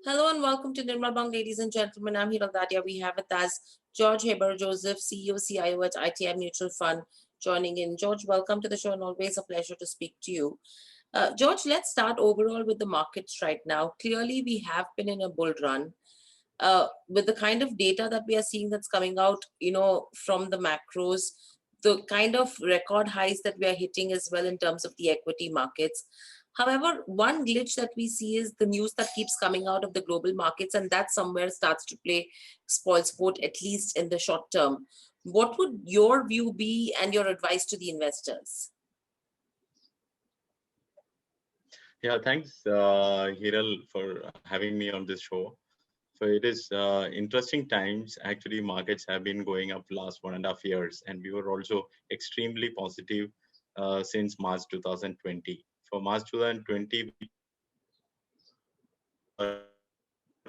Hello and welcome to Nirmal Bang, ladies and gentlemen. I'm Hiral Dadia. We have with us George Heber Joseph, CEO, CIO at ITI Mutual Fund, joining in. George, welcome to the show and always a pleasure to speak to you. George, let's start overall with the markets right now. Clearly, we have been in a bull run. With the kind of data that we are seeing that's coming out, from the macros, the kind of record highs that we are hitting as well in terms of the equity markets. However, one glitch that we see is the news that keeps coming out of the global markets, and that somewhere starts to play spoil sport, at least in the short term. What would your view be and your advice to the investors? Yeah, thanks, Hiral, for having me on this show. So it is interesting times. Actually, markets have been going up last 1.5 years, and we were also extremely positive since March 2020. For March 2020, we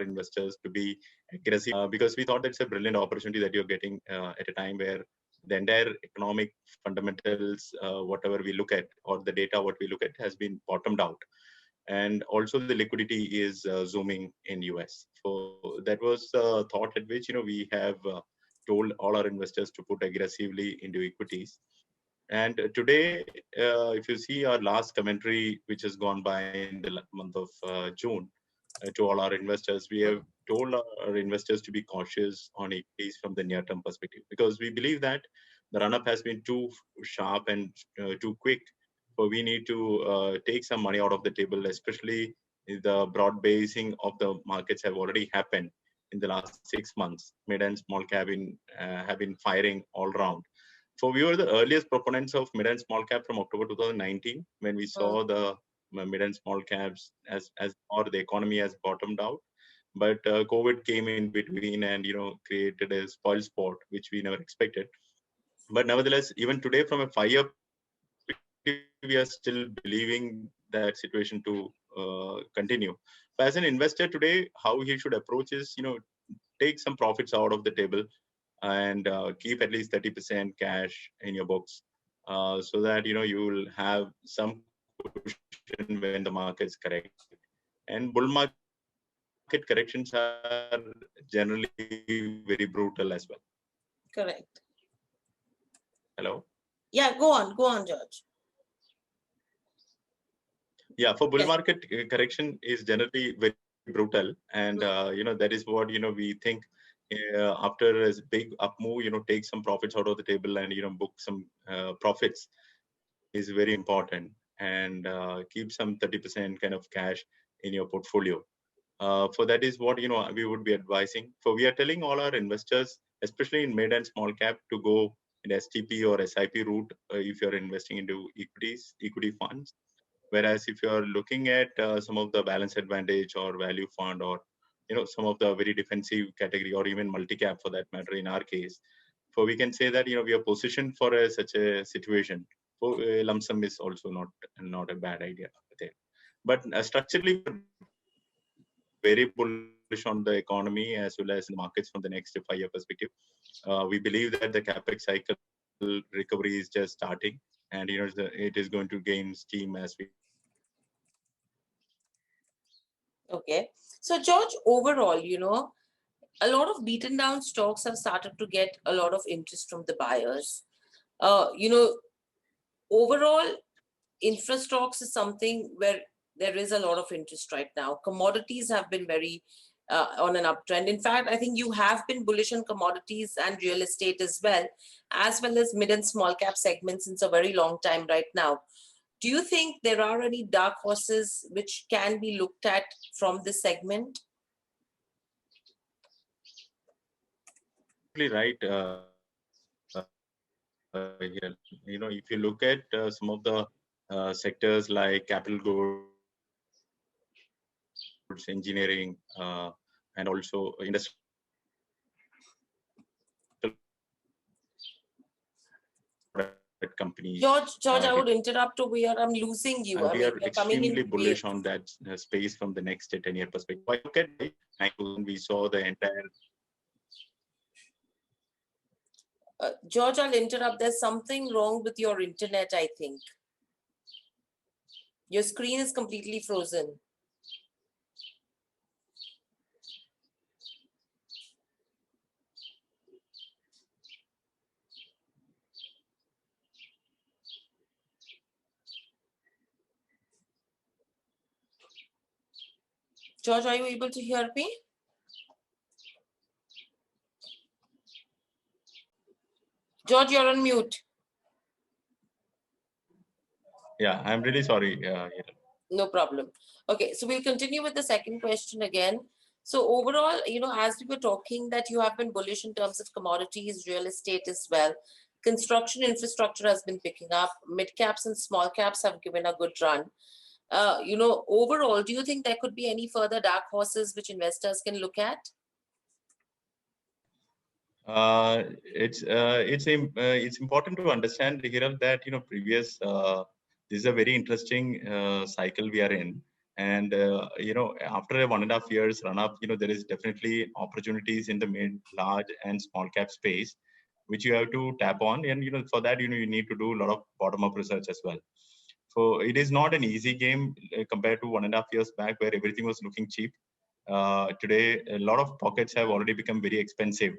investors to be aggressive because we thought that's a brilliant opportunity that you're getting at a time where the entire economic fundamentals, whatever we look at, or the data what we look at, has been bottomed out, and also the liquidity is zooming in US. So that was the thought at which we have told all our investors to put aggressively into equities. And today, if you see our last commentary, which has gone by in the month of June, to all our investors, we have told our investors to be cautious on equities from the near-term perspective, because we believe that the run-up has been too sharp and too quick. So we need to take some money out of the table, especially the broad basing of the markets have already happened in the last 6 months. Mid and small cap have been firing all around. So we were the earliest proponents of mid and small cap from October 2019, when we saw the mid and small caps as or the economy has bottomed out. But COVID came in between and created a spoil sport, which we never expected. But nevertheless, even today, from a 5-year perspective, we are still believing that situation to continue. But as an investor today, how he should approach is, take some profits out of the table and keep at least 30% cash in your books, so that you will have some cushion when the markets correct. And bull market corrections are generally very brutal as well. Correct. Hello. Yeah, go on, George. Yeah, for bull Yes. market correction is generally very brutal, and that is what we think. After a big up move, take some profits out of the table and book some profits is very important, and keep some 30% kind of cash in your portfolio. For that is what we would be advising. So we are telling all our investors, especially in mid and small cap, to go in STP or SIP route if you're investing into equity funds. Whereas if you are looking at some of the balance advantage or value fund, or some of the very defensive category, or even multi-cap for that matter in our case, so we can say that we are positioned for such a situation. So lump sum is also not a bad idea there. But structurally, very bullish on the economy as well as the markets from the next 5-year perspective. We believe that the capex cycle recovery is just starting, and it is going to gain steam as we. Okay. So, George, overall, a lot of beaten down stocks have started to get a lot of interest from the buyers. Uh, you know, Overall, infra stocks is something where there is a lot of interest right now. Commodities have been very on an uptrend. In fact, I think you have been bullish on commodities and real estate as well as mid and small cap segments since a very long time right now. Do you think there are any dark horses which can be looked at from this segment? Right. Here, if you look at some of the sectors like capital goods, engineering, and also industrial product companies, George, I would interrupt over here. I'm losing you. I we mean, are you're coming extremely in weird. bullish on that space from the next 10-year perspective. I look at 2000, we saw the entire. George, I'll interrupt. There's something wrong with your internet, I think. Your screen is completely frozen. George, are you able to hear me? George, you're on mute. Yeah, I'm really sorry. No problem. Okay, so we'll continue with the second question again. So overall, as we were talking that you have been bullish in terms of commodities, real estate as well. Construction infrastructure has been picking up. Mid caps and small caps have given a good run. Overall, do you think there could be any further dark horses which investors can look at? It's important to understand, Hiral, that previous this is a very interesting cycle we are in, and after a 1.5 years run up, there is definitely opportunities in the mid, large, and small cap space, which you have to tap on, and for that you need to do a lot of bottom up research as well. So it is not an easy game compared to 1.5 years back where everything was looking cheap. Today, a lot of pockets have already become very expensive,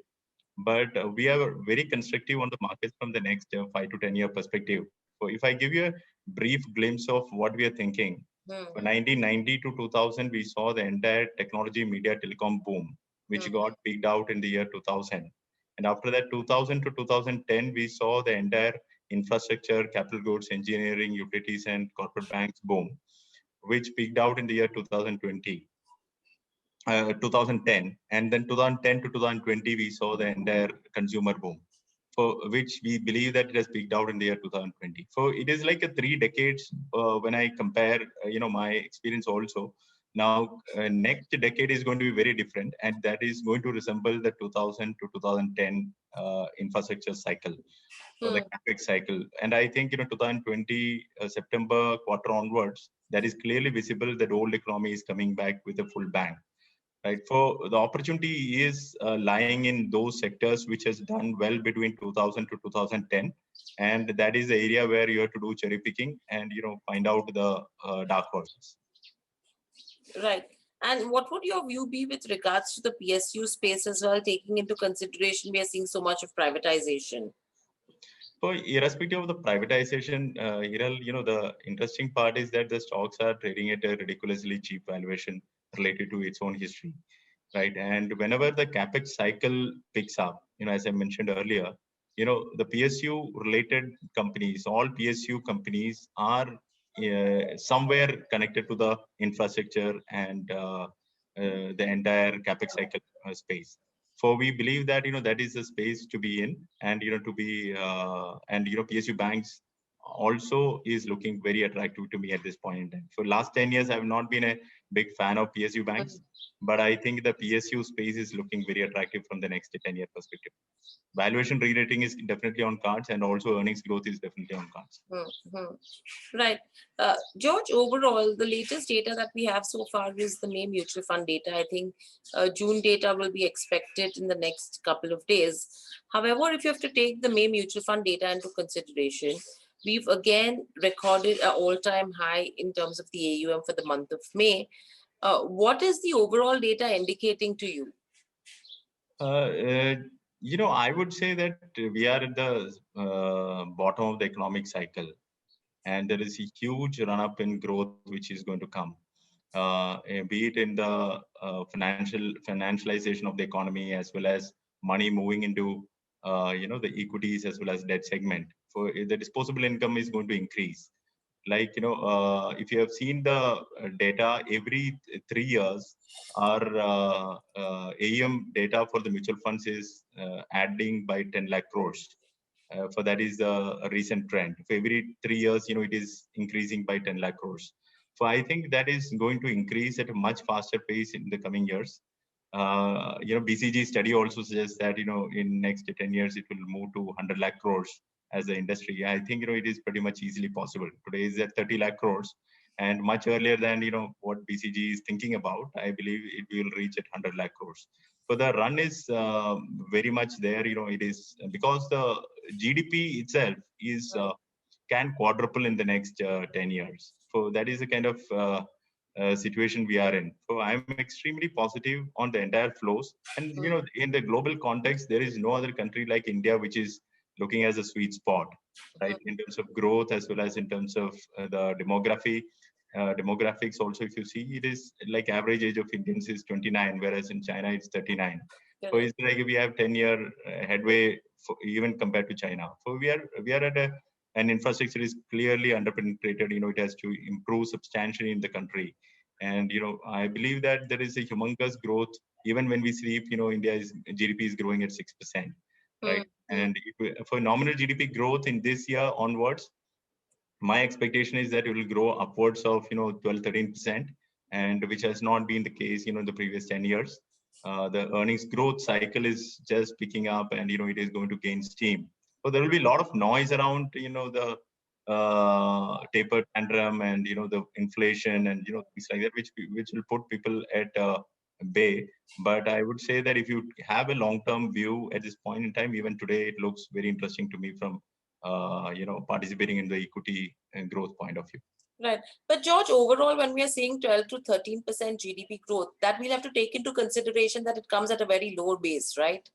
but we are very constructive on the markets from the next 5 to 10 year perspective. So if I give you a brief glimpse of what we are thinking, from 1990 to 2000, we saw the entire technology, media, telecom boom, which got peaked out in the year 2000. And after that, 2000 to 2010, we saw the entire infrastructure, capital goods, engineering, utilities, and corporate banks boom, which peaked out in the year 2020. 2010, and then 2010 to 2020 we saw the entire consumer boom, for which we believe that it has peaked out in the year 2020. So it is like a 3 decades when I compare my experience also. Now next decade is going to be very different, and that is going to resemble the 2000 to 2010 infrastructure cycle, or the capex cycle. And I think 2020 September quarter onwards, that is clearly visible that old economy is coming back with a full bang. Right. So the opportunity is lying in those sectors which has done well between 2000 to 2010, and that is the area where you have to do cherry picking and find out the dark horses. Right. And what would your view be with regards to the PSU space as well, taking into consideration we are seeing so much of privatization? So irrespective of the privatization, Hiral, the interesting part is that the stocks are trading at a ridiculously cheap valuation related to its own history. Right. And whenever the capex cycle picks up, as I mentioned earlier, the PSU related companies, all PSU companies are somewhere connected to the infrastructure and the entire capex cycle space. So we believe that that is a space to be in, and to be and PSU banks also is looking very attractive to me at this point in time. For last 10 years, I have not been a big fan of PSU banks, but I think the PSU space is looking very attractive from the next 10-year perspective. Valuation re-rating is definitely on cards, and also earnings growth is definitely on cards. Right. George, overall, the latest data that we have so far is the May mutual fund data. I think June data will be expected in the next couple of days. However, if you have to take the May mutual fund data into consideration, we've again recorded an all-time high in terms of the AUM for the month of May. What is the overall data indicating to you? I would say that we are at the bottom of the economic cycle, and there is a huge run-up in growth which is going to come, be it in the financialization of the economy, as well as money moving into the equities as well as debt segment. For the disposable income is going to increase. Like if you have seen the data, every 3 years our AUM data for the mutual funds is adding by 10 lakh crores. For that is a recent trend. For every 3 years, it is increasing by 10 lakh crores. So I think that is going to increase at a much faster pace in the coming years. BCG study also suggests that in next 10 years it will move to 100 lakh crores as the industry. I think it is pretty much easily possible. Today is at 30 lakh crores, and much earlier than what BCG is thinking about. I believe it will reach at 100 lakh crores. So the run is very much there. It is because the GDP itself is can quadruple in the next 10 years. So that is the kind of situation we are in. So I'm extremely positive on the entire flows. And in the global context, there is no other country like India which is looking as a sweet spot, right, in terms of growth as well as in terms of the demography demographics also, if you see, it is like average age of Indians is 29, whereas in China it's 39. So Correct. it's like we have 10-year headway even compared to China. So we are at an infrastructure is clearly underpenetrated. It has to improve substantially in the country. And I believe that there is a humongous growth. Even when we sleep, India's GDP is growing at 6%, right? Mm. And for nominal GDP growth in this year onwards, my expectation is that it will grow upwards of 12-13%, and which has not been the case in the previous 10 years. The earnings growth cycle is just picking up, and it is going to gain steam. So there will be a lot of noise around the taper tantrum and the inflation and things like that, which will put people at bay. But I would say that if you have a long term view at this point in time, even today it looks very interesting to me from participating in the equity and growth point of view. Right. But George, overall, when we are seeing 12 to 13% GDP growth, that we'll have to take into consideration that it comes at a very low base, right?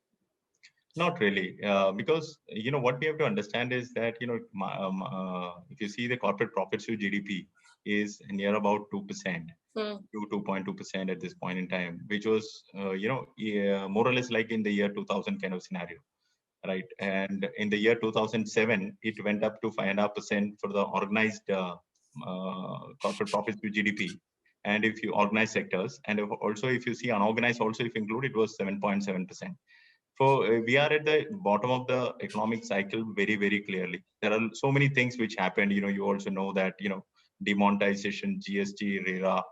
Not really, because what we have to understand is that if you see the corporate profits to GDP is near about 2%, Hmm. to 2.2% at this point in time, which was more or less like in the year 2000 kind of scenario, right? And in the year 2007, it went up to 5.5% for the organized corporate profits to GDP. And if you organize sectors, and also if you see unorganized, also if you include, it was 7.7%. So we are at the bottom of the economic cycle very, very clearly. There are so many things which happened. You also know that, demonetization, GST, RERA,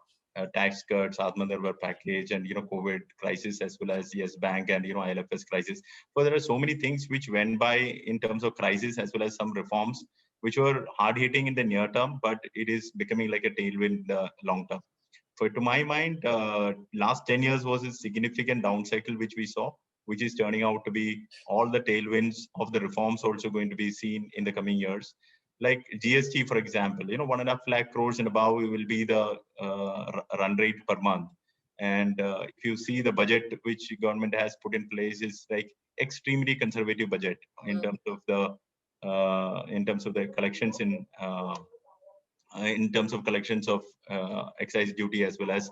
tax cuts, Atmanirbhar package, and, COVID crisis, as well as Yes Bank and, ILFS crisis. So there are so many things which went by in terms of crisis, as well as some reforms, which were hard hitting in the near term, but it is becoming like a tailwind in the long term. So to my mind, last 10 years was a significant down cycle which we saw, which is turning out to be all the tailwinds of the reforms also going to be seen in the coming years. Like GST, for example, 1.5 lakh crores and above will be the run rate per month. And if you see the budget which government has put in place is like extremely conservative budget in terms of the collections in terms of collections of excise duty, as well as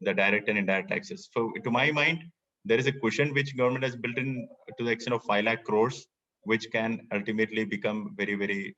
the direct and indirect taxes. So to my mind, there is a cushion which government has built in to the extent of 5 lakh crores, which can ultimately become very, very,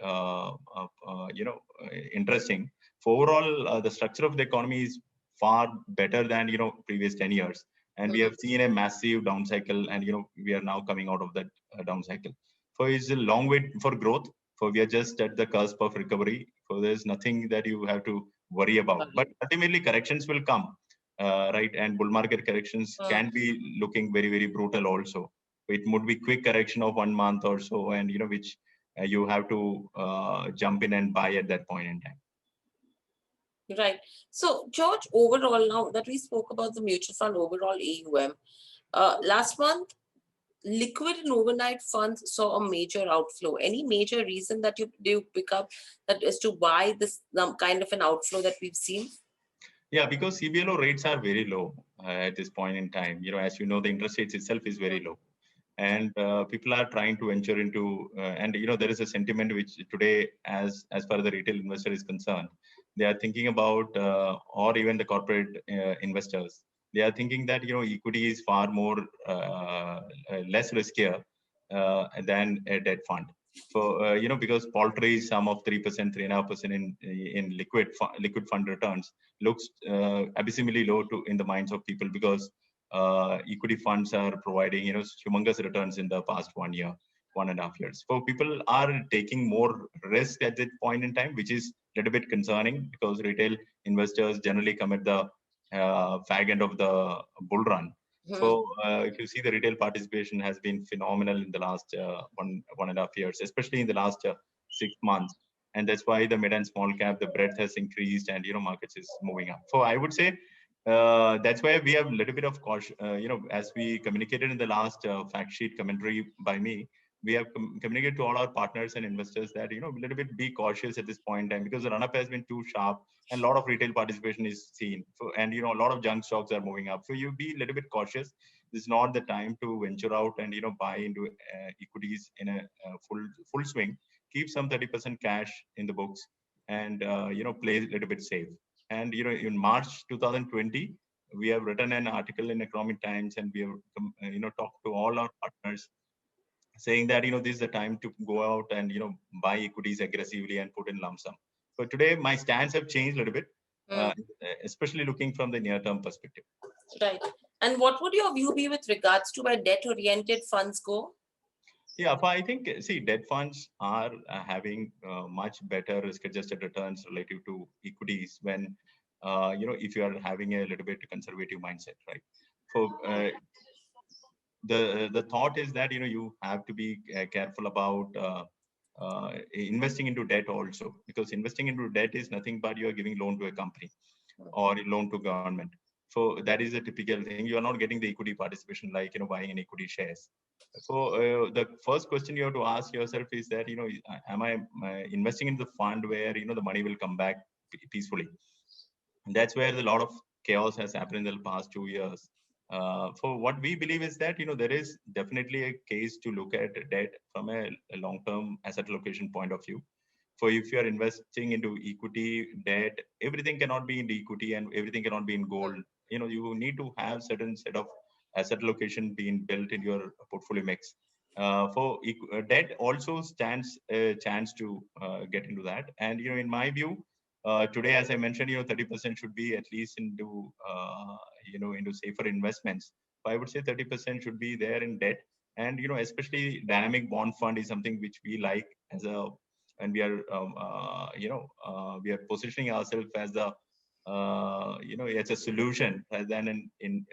interesting. For overall, the structure of the economy is far better than, previous 10 years. And we have seen a massive down cycle, and, we are now coming out of that down cycle. So it's a long way for growth. So we are just at the cusp of recovery. So there's nothing that you have to worry about. But ultimately, corrections will come, right? And bull market corrections can be looking very, very brutal also. It would be quick correction of 1 month or so, and which you have to jump in and buy at that point in time. Right. So, George, overall, now that we spoke about the mutual fund overall AUM, last month, liquid and overnight funds saw a major outflow. Any major reason that you pick up that as to why this kind of an outflow that we've seen? Yeah, because CBLO rates are very low at this point in time. As you know, the interest rates itself is very low, and people are trying to venture into. And there is a sentiment which today, as far as the retail investor is concerned, they are thinking about, or even the corporate investors, they are thinking that equity is far more less riskier than a debt fund. So because paltry sum of 3%, 3.5% in liquid fund returns looks abysmally low to in the minds of people, because equity funds are providing humongous returns in the past 1 year, 1.5 years. So people are taking more risk at that point in time, which is a little bit concerning, because retail investors generally come at the fag end of the bull run. So if you see, the retail participation has been phenomenal in the last 1.5 years, especially in the last 6 months. And that's why the mid and small cap, the breadth has increased, and markets is moving up. So I would say that's why we have a little bit of caution. As we communicated in the last fact sheet commentary by me, we have communicated to all our partners and investors that a little bit be cautious at this point in time, because the run up has been too sharp, and a lot of retail participation is seen. So, and a lot of junk stocks are moving up. So you be a little bit cautious. This is not the time to venture out and buy into equities in a full swing. Keep some 30% cash in the books, and play a little bit safe. And in March 2020, we have written an article in Economic Times, and we have talked to all our partners, saying that this is the time to go out and buy equities aggressively and put in lump sum. But today my stance have changed a little bit, uh, Mm. especially looking from the near term perspective. Right. And what would your view be with regards to where debt-oriented funds go? Yeah, but I think, see, debt funds are having much better risk-adjusted returns relative to equities when, if you are having a little bit conservative mindset, right? So the thought is that you have to be careful about investing into debt also, because investing into debt is nothing but you are giving loan to a company or a loan to government. So that is a typical thing. You are not getting the equity participation like buying an equity shares. So the first question you have to ask yourself is that am I investing in the fund where the money will come back peacefully? And that's where a lot of chaos has happened in the past 2 years. For what we believe is that there is definitely a case to look at debt from a long-term asset allocation point of view. So if you are investing into equity, debt, everything cannot be in the equity and everything cannot be in gold. You need to have certain set of asset allocation being built in your portfolio mix. Debt also stands a chance to get into that. And in my view, today, as I mentioned, 30% should be at least into safer investments. So I would say 30% should be there in debt, and especially dynamic bond fund is something which we like as a, and we are positioning ourselves as a it's a solution rather than in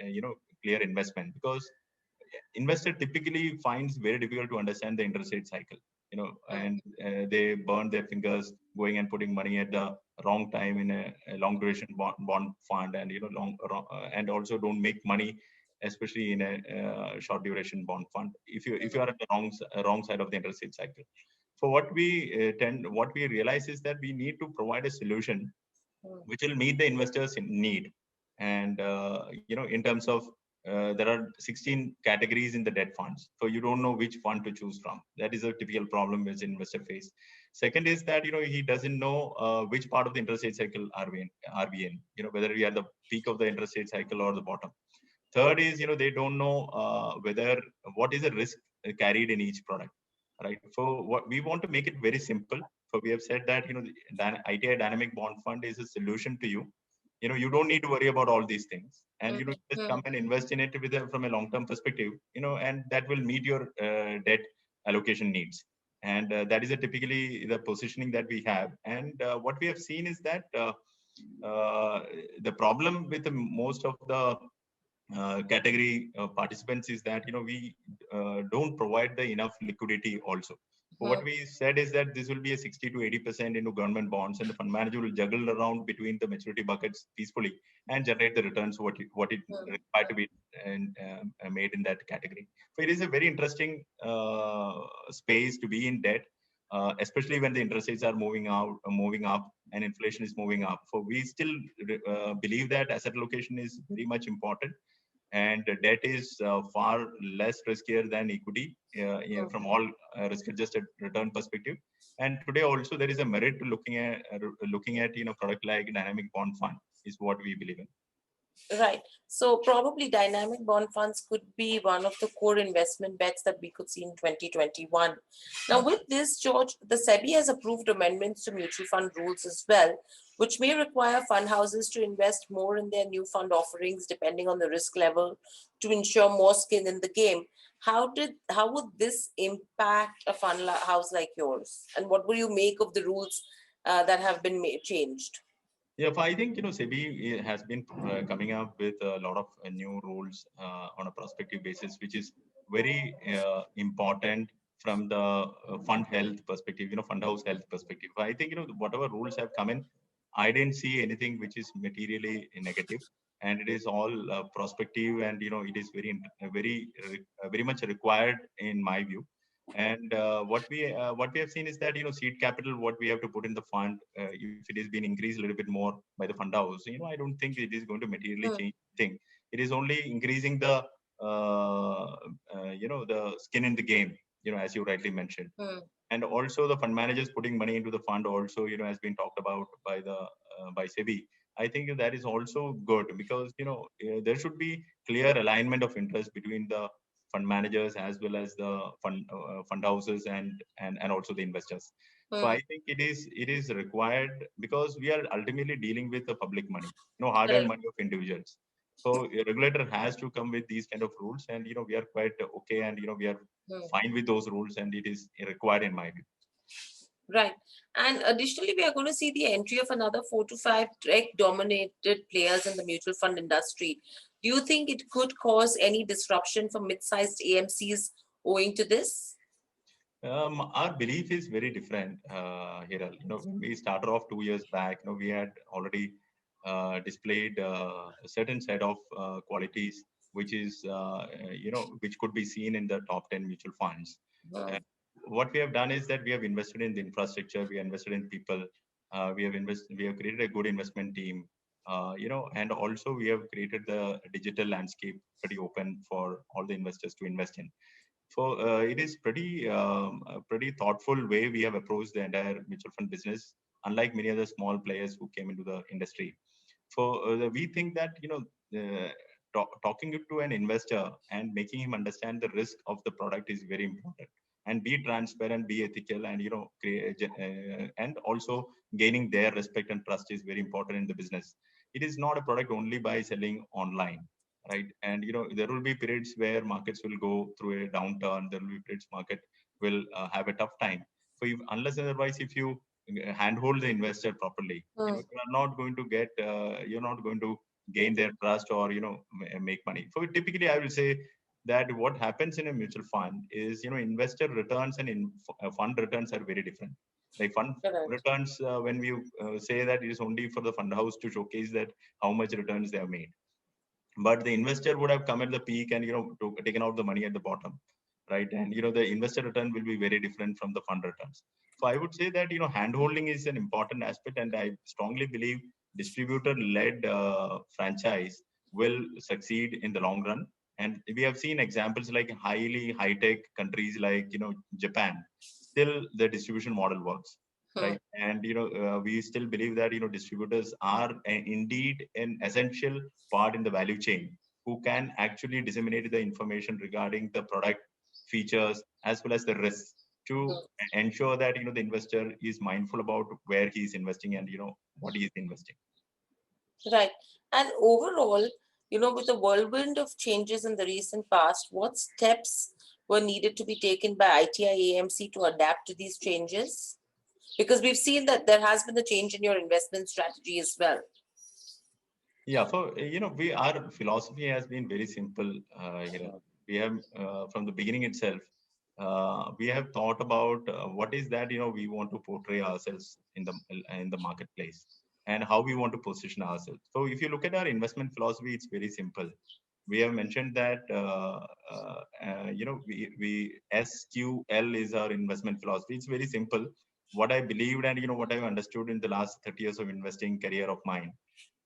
clear investment, because investor typically finds very difficult to understand the interest rate cycle, Mm. and they burn their fingers going and putting money at the wrong time in a long duration bond fund, and and also don't make money, especially in a short duration bond fund, if you are at the wrong side of the interest rate cycle. So what we realize is that we need to provide a solution Mm. which will meet the investors in need. And in terms of there are 16 categories in the debt funds, so you don't know which fund to choose from. That is a typical problem which investor face. Second is that he doesn't know which part of the interest rate cycle are we in, whether we are at the peak of the interest rate cycle or the bottom. Third is they don't know whether what is the risk carried in each product, right? So what we want to make it very simple. So we have said that the ITI Dynamic Bond Fund is a solution to you. You don't need to worry about all these things, and Mm. just Mm. come and invest in it from a long term perspective, and that will meet your debt allocation needs. And that is typically the positioning that we have. And what we have seen is that the problem with most of the category participants is that we don't provide the enough liquidity also. So what Mm. we said is that this will be a 60 to 80% into government bonds, and the fund manager will juggle around between the maturity buckets peacefully and generate the returns what it Mm. required to be made in that category. So it is a very interesting space to be in debt, especially when the interest rates are moving up, and inflation is moving up. So we still believe that asset allocation is very much important, and debt is far less riskier than equity Mm. from all risk-adjusted return perspective. And today also there is a merit to looking at product like dynamic bond fund is what we believe in. Right. So probably dynamic bond funds could be one of the core investment bets that we could see in 2021. Now, with this, George, the SEBI has approved amendments to mutual fund rules as well, which may require fund houses to invest more in their new fund offerings depending on the risk level to ensure more skin in the game. How would this impact a house like yours? And what will you make of the rules that have been changed? Yeah, I think Sebi has been coming up with a lot of new rules on a prospective basis, which is very important from the fund health perspective, fund house health perspective. I think whatever rules have come in, I didn't see anything which is materially negative, and it is all prospective, and it is very much required in my view. And what we have seen is that seed capital, what we have to put in the fund, if it is being increased a little bit more by the fund house, I don't think it is going to materially Hmm. change thing. It is only increasing the the skin in the game, as you rightly mentioned. Hmm. And also the fund managers putting money into the fund also has been talked about by Sebi. I think that is also good because there should be clear alignment of interest between the fund managers as well as the fund houses and also the investors. So Hmm. I think it is required because we are ultimately dealing with the public money, hard-earned Correct. money of individuals. So a regulator has to come with these kind of rules, and we are quite okay, and we are Hmm. fine with those rules, and it is required in my view. Right. And additionally, we are going to see the entry of another 4 to 5 tech-dominated players in the mutual fund industry. Do you think it could cause any disruption for mid-sized AMCs owing to this? Our belief is very different, Hiral. When we started off 2 years back, we had already displayed a certain set of qualities, which is, which could be seen in the top 10 mutual funds. Hmm. And what we have done is that we have invested in the infrastructure, we have invested in people, we have created a good investment team, and also we have created the digital landscape pretty open for all the investors to invest in. So it is pretty thoughtful way we have approached the entire mutual fund business, unlike many other small players who came into the industry. So we think that talking it to an investor and making him understand the risk of the product is very important. And be transparent, be ethical, and and also gaining their respect and trust is very important in the business. It is not a product only by selling online, right? And there will be periods where markets will go through a downturn. There will be periods market will have a tough time. So unless otherwise, if you handhold the investor properly, Hmm. you are not going to get you're not going to gain their trust or make money. So typically I will say that what happens in a mutual fund is investor returns and fund returns are very different. Like fund Correct. returns, when we say that it is only for the fund house to showcase that how much returns they have made, but the investor would have come at the peak and taken out the money at the bottom, right? And the investor return will be very different from the fund returns. So I would say that hand holding is an important aspect, and I strongly believe distributor led franchise will succeed in the long run. And we have seen examples like highly high tech countries like Japan. Still the distribution model works, Hmm. right? And we still believe that distributors are indeed an essential part in the value chain, who can actually disseminate the information regarding the product features as well as the risks to ensure that the investor is mindful about where he is investing and what he is investing. Right. And overall, with the whirlwind of changes in the recent past, what steps were needed to be taken by ITI AMC to adapt to these changes? Because we've seen that there has been a change in your investment strategy as well. Yeah, so we our philosophy has been very simple. We have from the beginning itself, we have thought about what is that we want to portray ourselves in the marketplace, and how we want to position ourselves. So if you look at our investment philosophy, it's very simple. We have mentioned that we SQL is our investment philosophy. It's very simple. What I believed and what I've understood in the last 30 years of investing career of mine,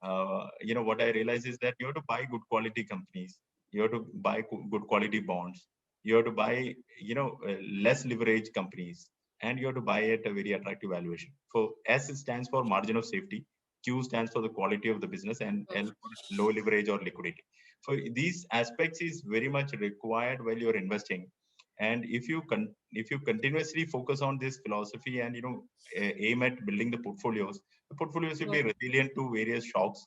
what I realize is that you have to buy good quality companies, you have to buy good quality bonds, you have to buy, less leverage companies, and you have to buy at a very attractive valuation. So S stands for margin of safety, Q stands for the quality of the business, and L for low leverage or liquidity. So these aspects is very much required while you're investing. And if you continuously focus on this philosophy and aim at building the portfolios will be Mm. resilient to various shocks,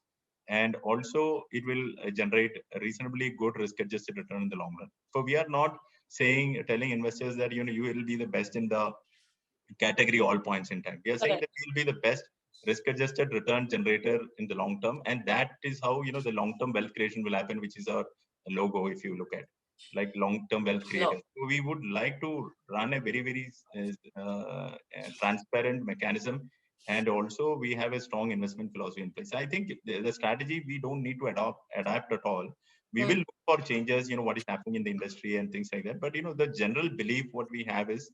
and also it will generate a reasonably good risk adjusted return in the long run. So we are not telling investors that you will be the best in the category all points in time. We are saying that Correct. we'll be the best risk adjusted return generator in the long term, and that is how the long term wealth creation will happen, which is our logo. If you look at like long term wealth No. creators, so we would like to run a very transparent mechanism, and also we have a strong investment philosophy in place. I think the strategy we don't need to adapt at all. We Mm. will look for changes, what is happening in the industry and things like that. But the general belief what we have is,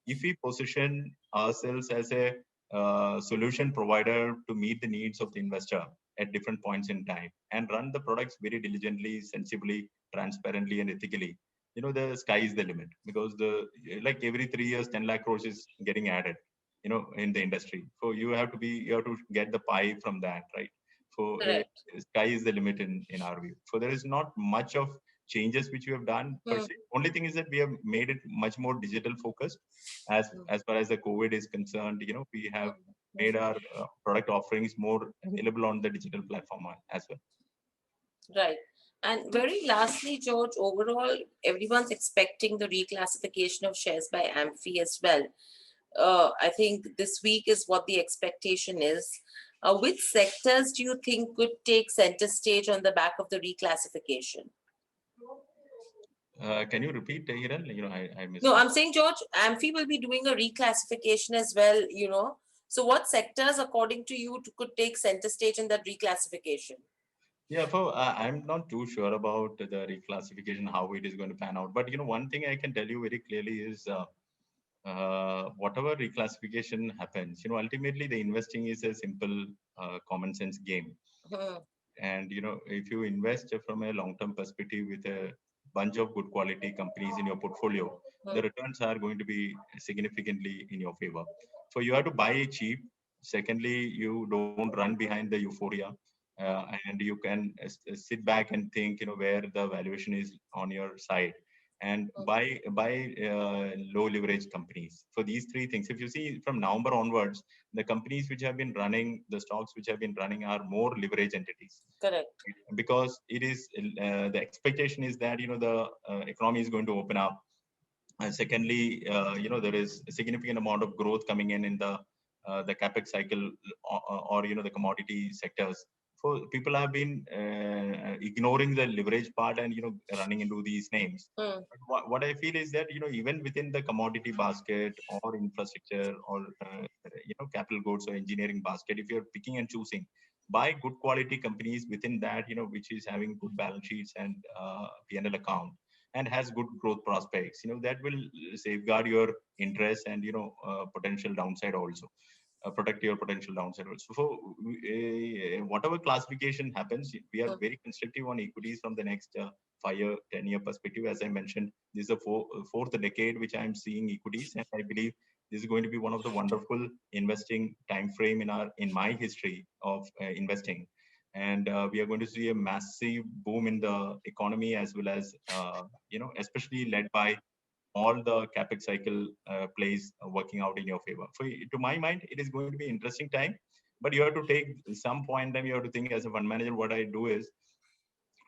if we position ourselves as a solution provider to meet the needs of the investor at different points in time, and run the products very diligently, sensibly, transparently, and ethically, the sky is the limit, because the like every 3 years 10 lakh crores is getting added in the industry. So you have to get the pie from that, right? So Correct. sky is the limit in our view. So there is not much of changes which we have done per Hmm. se. Only thing is that we have made it much more digital focused. As far as the COVID is concerned, we have made our product offerings more available on the digital platform as well. Right. And very lastly, George, overall, everyone's expecting the reclassification of shares by Amphi as well. I think this week is what the expectation is. Which sectors do you think could take center stage on the back of the reclassification? Can you repeat, Hiral? I missed No, it. I'm saying, George, Amphi will be doing a reclassification as well. So, what sectors, according to you, could take center stage in that reclassification? Yeah, so I'm not too sure about the reclassification, how it is going to pan out. But one thing I can tell you very clearly is whatever reclassification happens, ultimately the investing is a simple, common sense game. Hmm. And if you invest from a long-term perspective with a bunch of good quality companies in your portfolio, the Hmm. returns are going to be significantly in your favor. So you have to buy it cheap. Secondly, you don't run behind the euphoria, and you can sit back and think, where the valuation is on your side, and buy low leverage companies. For these three things, if you see from November onwards, the companies which have been running, the stocks which have been running are more leverage entities, Correct. because it is the expectation is that the economy is going to open up. And secondly, there is a significant amount of growth coming in the capex cycle, or the commodity sectors. So people have been ignoring the leverage part and running into these names. Hmm. But what I feel is that even within the commodity basket or infrastructure or capital goods or engineering basket, if you're picking and choosing, buy good quality companies within that, which is having good balance sheets and P&L account, and has good growth prospects, that will safeguard your interest and potential downside also, protect your potential downside also. So whatever classification happens, we are Hmm. very constructive on equities from the next 5-year 10-year perspective. As I mentioned, this is the fourth decade which I am seeing equities, and I believe this is going to be one of the wonderful investing time frame in my history of investing. And we are going to see a massive boom in the economy, as well as especially led by all the capex cycle plays working out in your favor. So to my mind, it is going to be interesting time, but you have to take some point in time. You have to think as a fund manager. What I do is,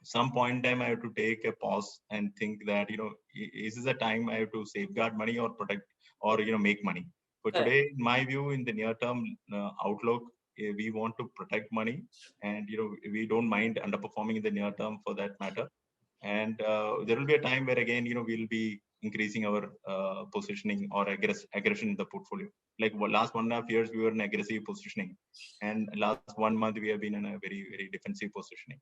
some point in time I have to take a pause and think that is this a time I have to safeguard money or protect, or make money. So Correct. today, in my view, in the near term outlook, we want to protect money, and we don't mind underperforming in the near term for that matter. And there will be a time where again we'll be increasing our positioning or aggression in the portfolio. Like last 1.5 years we were in aggressive positioning, and last 1 month we have been in a very very defensive positioning.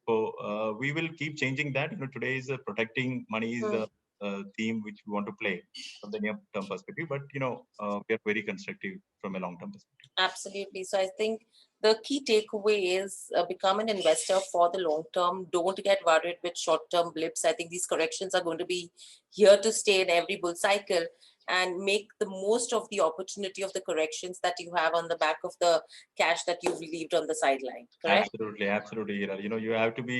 So we will keep changing that. Today is protecting money is Hmm. the theme which we want to play from the near term perspective, but we are very constructive from a long term perspective. Absolutely. So I think the key takeaway is become an investor for the long term. Don't get worried with short term blips. I think these corrections are going to be here to stay in every bull cycle, and make the most of the opportunity of the corrections that you have on the back of the cash that you've relieved on the sideline. Correct? Absolutely, absolutely. Hiral. You have to be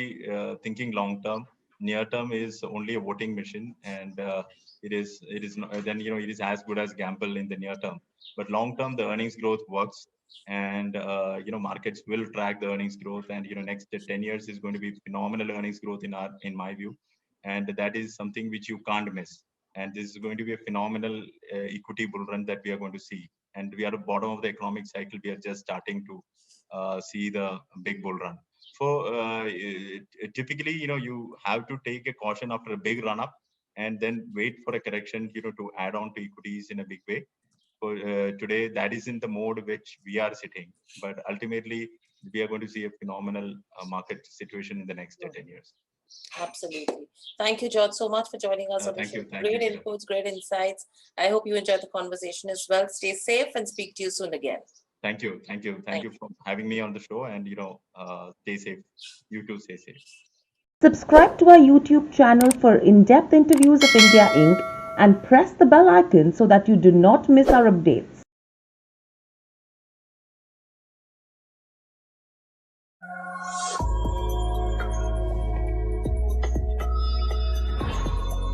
thinking long term. Near term is only a voting machine, and it is not, then it is as good as gamble in the near term. But long term, the earnings growth works, and markets will track the earnings growth, and next 10 years is going to be phenomenal earnings growth in my view, and that is something which you can't miss. And this is going to be a phenomenal equity bull run that we are going to see. And we are at the bottom of the economic cycle. We are just starting to see the big bull run. So typically, you have to take a caution after a big run up, and then wait for a correction, to add on to equities in a big way. So today, that is in the mode which we are sitting. But ultimately, we are going to see a phenomenal market situation in the next 10 years. Absolutely. Thank you, George, so much for joining us on the Thank show. you. Thank you, Great Hiral. inputs, great insights. I hope you enjoyed the conversation as well. Stay safe and speak to you soon again. Thank you. Thank you. Thank Thank you for having me on the show, and, stay safe. You too, stay safe. Subscribe to our YouTube channel for in-depth interviews of India Inc. and press the bell icon so that you do not miss our updates.